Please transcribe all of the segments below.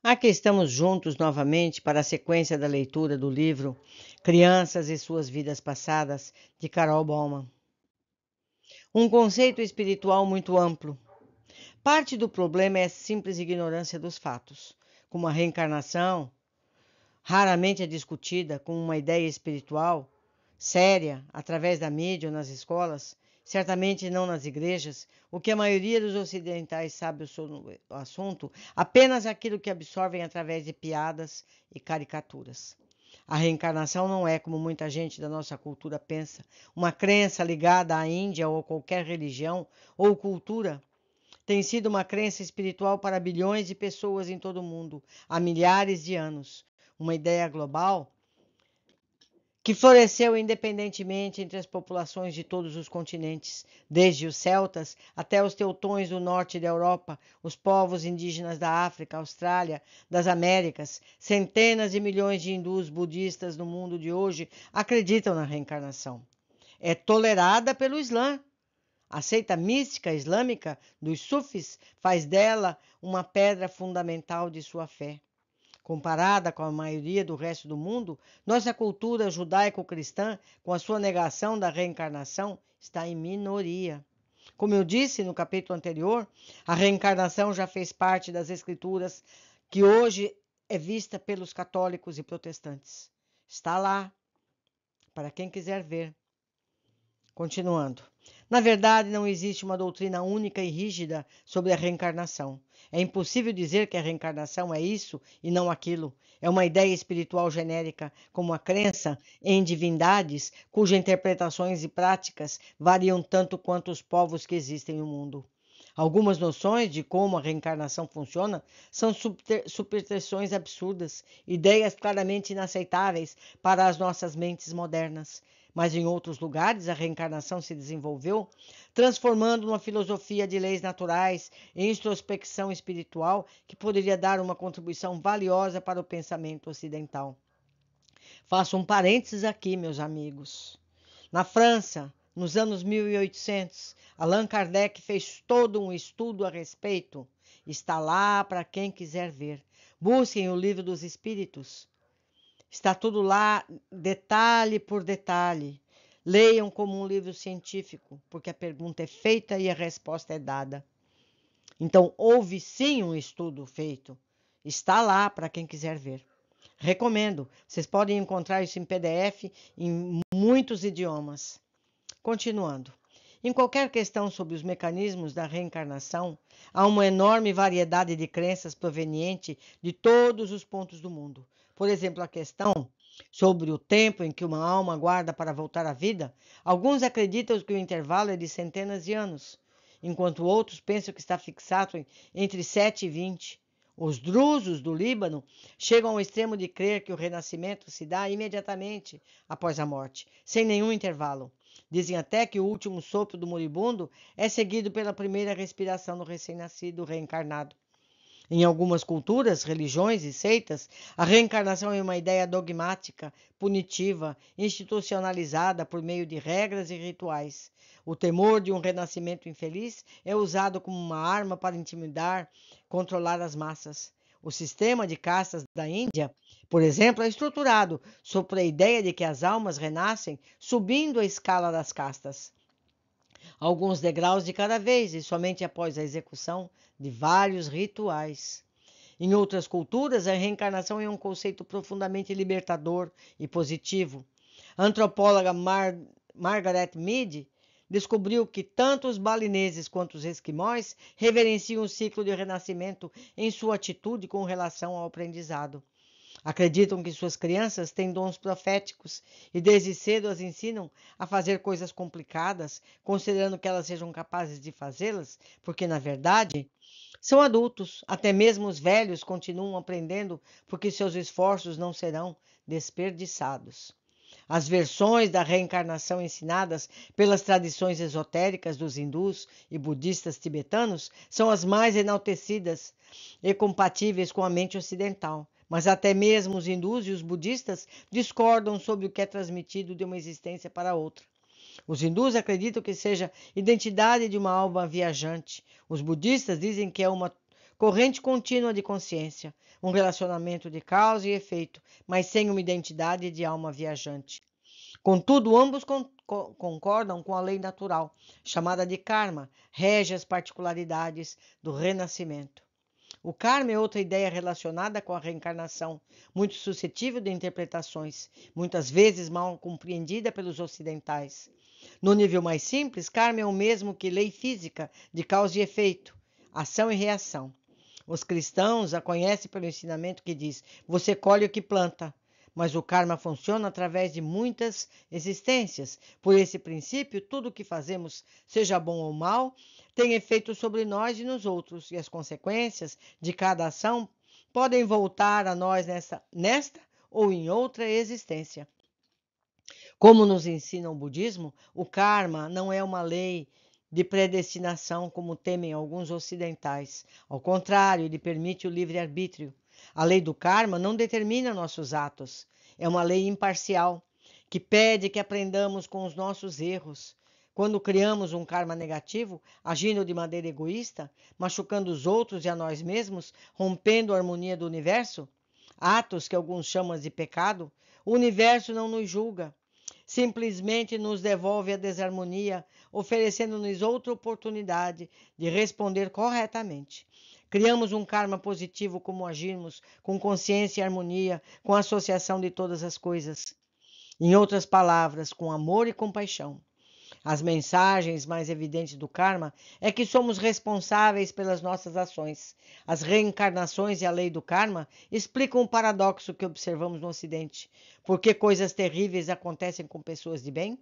Aqui estamos juntos novamente para a sequência da leitura do livro Crianças e Suas Vidas Passadas, de Carol Bowman. Um conceito espiritual muito amplo. Parte do problema é a simples ignorância dos fatos, como a reencarnação, raramente é discutida como uma ideia espiritual séria através da mídia ou nas escolas, certamente não nas igrejas, o que a maioria dos ocidentais sabe sobre o assunto, apenas aquilo que absorvem através de piadas e caricaturas. A reencarnação não é, como muita gente da nossa cultura pensa, uma crença ligada à Índia ou a qualquer religião ou cultura. Tem sido uma crença espiritual para bilhões de pessoas em todo o mundo há milhares de anos. Uma ideia global que floresceu independentemente entre as populações de todos os continentes, desde os celtas até os teutões do norte da Europa, os povos indígenas da África, Austrália, das Américas. Centenas de milhões de hindus budistas no mundo de hoje acreditam na reencarnação. É tolerada pelo Islã. A seita mística islâmica dos sufis faz dela uma pedra fundamental de sua fé. Comparada com a maioria do resto do mundo, nossa cultura judaico-cristã, com a sua negação da reencarnação, está em minoria. Como eu disse no capítulo anterior, a reencarnação já fez parte das escrituras que hoje é vista pelos católicos e protestantes. Está lá, para quem quiser ver. Continuando. Na verdade, não existe uma doutrina única e rígida sobre a reencarnação. É impossível dizer que a reencarnação é isso e não aquilo. É uma ideia espiritual genérica, como a crença em divindades, cujas interpretações e práticas variam tanto quanto os povos que existem no mundo. Algumas noções de como a reencarnação funciona são superstições absurdas, ideias claramente inaceitáveis para as nossas mentes modernas. Mas em outros lugares a reencarnação se desenvolveu, transformando uma filosofia de leis naturais e introspecção espiritual que poderia dar uma contribuição valiosa para o pensamento ocidental. Faço um parênteses aqui, meus amigos. Na França, nos anos 1800, Allan Kardec fez todo um estudo a respeito. Está lá para quem quiser ver. Busquem o Livro dos Espíritos. Está tudo lá, detalhe por detalhe. Leiam como um livro científico, porque a pergunta é feita e a resposta é dada. Então, houve sim um estudo feito. Está lá para quem quiser ver. Recomendo. Vocês podem encontrar isso em PDF em muitos idiomas. Continuando. Em qualquer questão sobre os mecanismos da reencarnação, há uma enorme variedade de crenças proveniente de todos os pontos do mundo. Por exemplo, a questão sobre o tempo em que uma alma aguarda para voltar à vida, alguns acreditam que o intervalo é de centenas de anos, enquanto outros pensam que está fixado entre 7 e 20. Os drusos do Líbano chegam ao extremo de crer que o renascimento se dá imediatamente após a morte, sem nenhum intervalo. Dizem até que o último sopro do moribundo é seguido pela primeira respiração do recém-nascido reencarnado. Em algumas culturas, religiões e seitas, a reencarnação é uma ideia dogmática, punitiva, institucionalizada por meio de regras e rituais. O temor de um renascimento infeliz é usado como uma arma para intimidar, controlar as massas. O sistema de castas da Índia, por exemplo, é estruturado sobre a ideia de que as almas renascem subindo a escala das castas, alguns degraus de cada vez e somente após a execução de vários rituais. Em outras culturas, a reencarnação é um conceito profundamente libertador e positivo. A antropóloga Margaret Mead descobriu que tanto os balineses quanto os esquimós reverenciam o ciclo de renascimento em sua atitude com relação ao aprendizado. Acreditam que suas crianças têm dons proféticos e desde cedo as ensinam a fazer coisas complicadas, considerando que elas sejam capazes de fazê-las, porque, na verdade, são adultos. Até mesmo os velhos continuam aprendendo porque seus esforços não serão desperdiçados. As versões da reencarnação ensinadas pelas tradições esotéricas dos hindus e budistas tibetanos são as mais enaltecidas e compatíveis com a mente ocidental. Mas até mesmo os hindus e os budistas discordam sobre o que é transmitido de uma existência para outra. Os hindus acreditam que seja identidade de uma alma viajante. Os budistas dizem que é uma corrente contínua de consciência, um relacionamento de causa e efeito, mas sem uma identidade de alma viajante. Contudo, ambos concordam com a lei natural, chamada de karma, rege as particularidades do renascimento. O karma é outra ideia relacionada com a reencarnação, muito suscetível de interpretações, muitas vezes mal compreendida pelos ocidentais. No nível mais simples, karma é o mesmo que lei física de causa e efeito, ação e reação. Os cristãos a conhecem pelo ensinamento que diz: você colhe o que planta. Mas o karma funciona através de muitas existências. Por esse princípio, tudo o que fazemos, seja bom ou mal, tem efeito sobre nós e nos outros, e as consequências de cada ação podem voltar a nós nesta ou em outra existência. Como nos ensina o budismo, o karma não é uma lei de predestinação, como temem alguns ocidentais. Ao contrário, ele permite o livre-arbítrio. A lei do karma não determina nossos atos. É uma lei imparcial, que pede que aprendamos com os nossos erros. Quando criamos um karma negativo, agindo de maneira egoísta, machucando os outros e a nós mesmos, rompendo a harmonia do universo, atos que alguns chamam de pecado, o universo não nos julga. Simplesmente nos devolve a desarmonia, oferecendo-nos outra oportunidade de responder corretamente. Criamos um karma positivo como agirmos com consciência e harmonia, com a associação de todas as coisas. Em outras palavras, com amor e compaixão. As mensagens mais evidentes do karma é que somos responsáveis pelas nossas ações. As reencarnações e a lei do karma explicam o paradoxo que observamos no Ocidente. Por que coisas terríveis acontecem com pessoas de bem?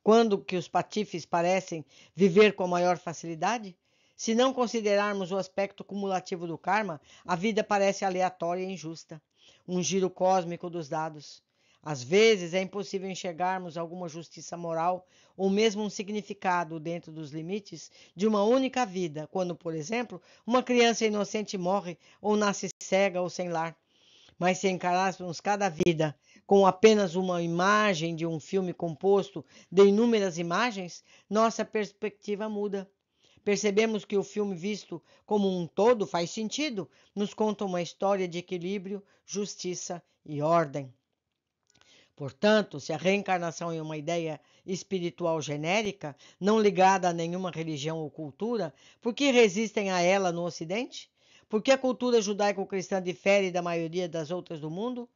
Quando que os patifes parecem viver com maior facilidade? Se não considerarmos o aspecto cumulativo do karma, a vida parece aleatória e injusta, um giro cósmico dos dados. Às vezes é impossível enxergarmos alguma justiça moral ou mesmo um significado dentro dos limites de uma única vida, quando, por exemplo, uma criança inocente morre ou nasce cega ou sem lar. Mas se encarássemos cada vida com apenas uma imagem de um filme composto de inúmeras imagens, nossa perspectiva muda. Percebemos que o filme visto como um todo faz sentido, nos conta uma história de equilíbrio, justiça e ordem. Portanto, se a reencarnação é uma ideia espiritual genérica, não ligada a nenhuma religião ou cultura, por que resistem a ela no Ocidente? Por que a cultura judaico-cristã difere da maioria das outras do mundo?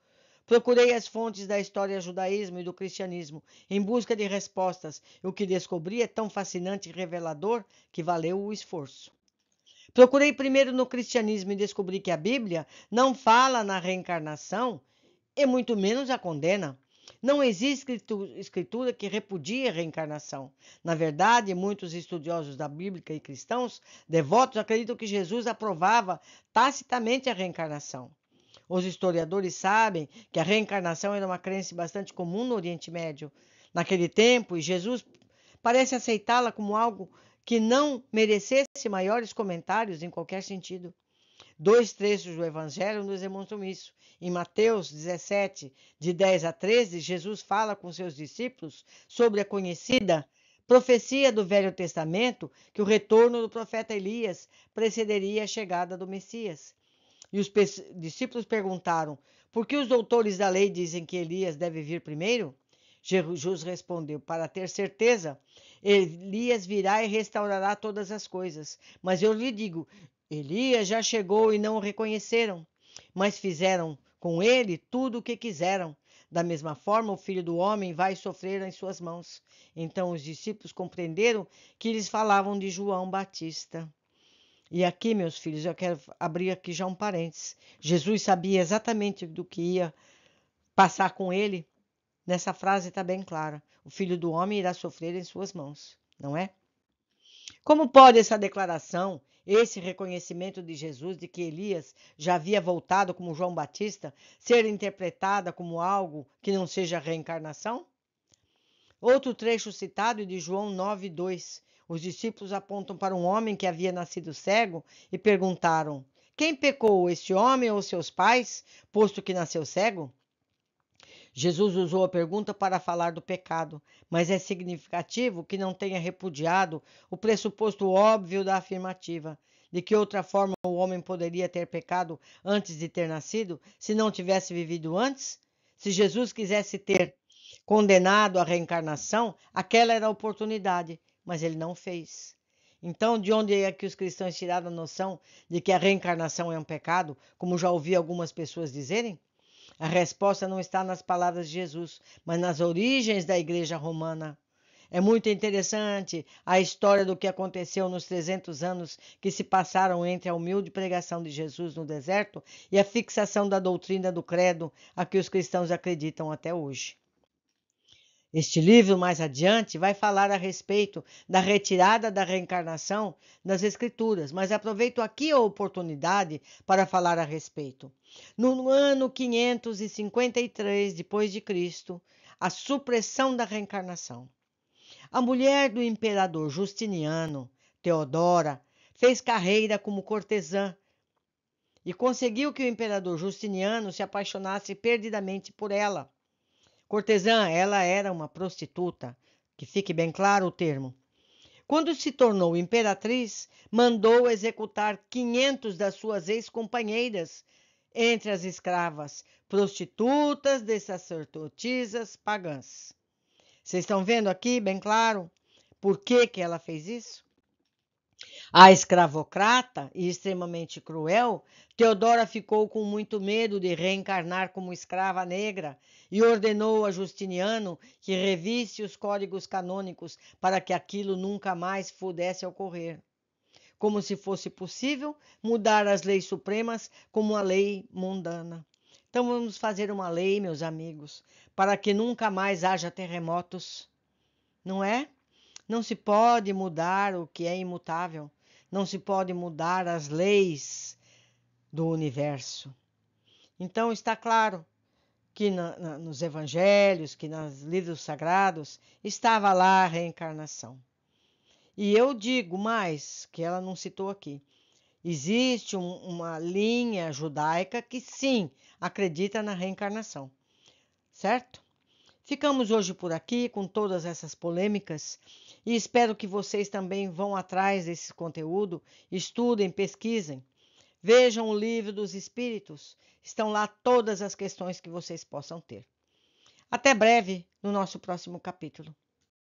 Procurei as fontes da história do judaísmo e do cristianismo em busca de respostas, e o que descobri é tão fascinante e revelador que valeu o esforço. Procurei primeiro no cristianismo e descobri que a Bíblia não fala na reencarnação e muito menos a condena. Não existe escritura que repudie a reencarnação. Na verdade, muitos estudiosos da Bíblia e cristãos devotos acreditam que Jesus aprovava tacitamente a reencarnação. Os historiadores sabem que a reencarnação era uma crença bastante comum no Oriente Médio naquele tempo, e Jesus parece aceitá-la como algo que não merecesse maiores comentários em qualquer sentido. Dois trechos do Evangelho nos demonstram isso. Em Mateus 17, de 10 a 13, Jesus fala com seus discípulos sobre a conhecida profecia do Velho Testamento que o retorno do profeta Elias precederia a chegada do Messias. E os discípulos perguntaram: por que os doutores da lei dizem que Elias deve vir primeiro? Jesus respondeu: para ter certeza, Elias virá e restaurará todas as coisas. Mas eu lhe digo, Elias já chegou e não o reconheceram, mas fizeram com ele tudo o que quiseram. Da mesma forma, o Filho do Homem vai sofrer em suas mãos. Então os discípulos compreenderam que eles falavam de João Batista. E aqui, meus filhos, eu quero abrir aqui já um parênteses. Jesus sabia exatamente do que ia passar com ele. Nessa frase está bem clara. O Filho do Homem irá sofrer em suas mãos, não é? Como pode essa declaração, esse reconhecimento de Jesus de que Elias já havia voltado como João Batista, ser interpretada como algo que não seja reencarnação? Outro trecho citado é de João 9:2. Os discípulos apontam para um homem que havia nascido cego e perguntaram: quem pecou, este homem ou seus pais, posto que nasceu cego? Jesus usou a pergunta para falar do pecado, mas é significativo que não tenha repudiado o pressuposto óbvio da afirmativa. De que outra forma o homem poderia ter pecado antes de ter nascido, se não tivesse vivido antes? Se Jesus quisesse ter condenado a reencarnação, aquela era a oportunidade, mas ele não fez. Então, de onde é que os cristãos tiraram a noção de que a reencarnação é um pecado, como já ouvi algumas pessoas dizerem? A resposta não está nas palavras de Jesus, mas nas origens da Igreja Romana. É muito interessante a história do que aconteceu nos 300 anos que se passaram entre a humilde pregação de Jesus no deserto e a fixação da doutrina do credo a que os cristãos acreditam até hoje. Este livro, mais adiante, vai falar a respeito da retirada da reencarnação das Escrituras, mas aproveito aqui a oportunidade para falar a respeito. No ano 553 depois de Cristo, a supressão da reencarnação. A mulher do imperador Justiniano, Teodora, fez carreira como cortesã e conseguiu que o imperador Justiniano se apaixonasse perdidamente por ela. Cortesã, ela era uma prostituta, que fique bem claro o termo. Quando se tornou imperatriz, mandou executar 500 das suas ex-companheiras, entre as escravas, prostitutas de sacerdotisas pagãs. Vocês estão vendo aqui, bem claro, por que ela fez isso? A escravocrata e extremamente cruel, Teodora ficou com muito medo de reencarnar como escrava negra e ordenou a Justiniano que revisse os códigos canônicos para que aquilo nunca mais pudesse ocorrer. Como se fosse possível mudar as leis supremas como a lei mundana. Então vamos fazer uma lei, meus amigos, para que nunca mais haja terremotos, não é? Não se pode mudar o que é imutável. Não se pode mudar as leis do universo. Então está claro que nos evangelhos, que nos livros sagrados, estava lá a reencarnação. E eu digo mais, que ela não citou aqui, existe uma linha judaica que sim, acredita na reencarnação, certo? Ficamos hoje por aqui com todas essas polêmicas e espero que vocês também vão atrás desse conteúdo, estudem, pesquisem, vejam o livro dos Espíritos, estão lá todas as questões que vocês possam ter. Até breve no nosso próximo capítulo.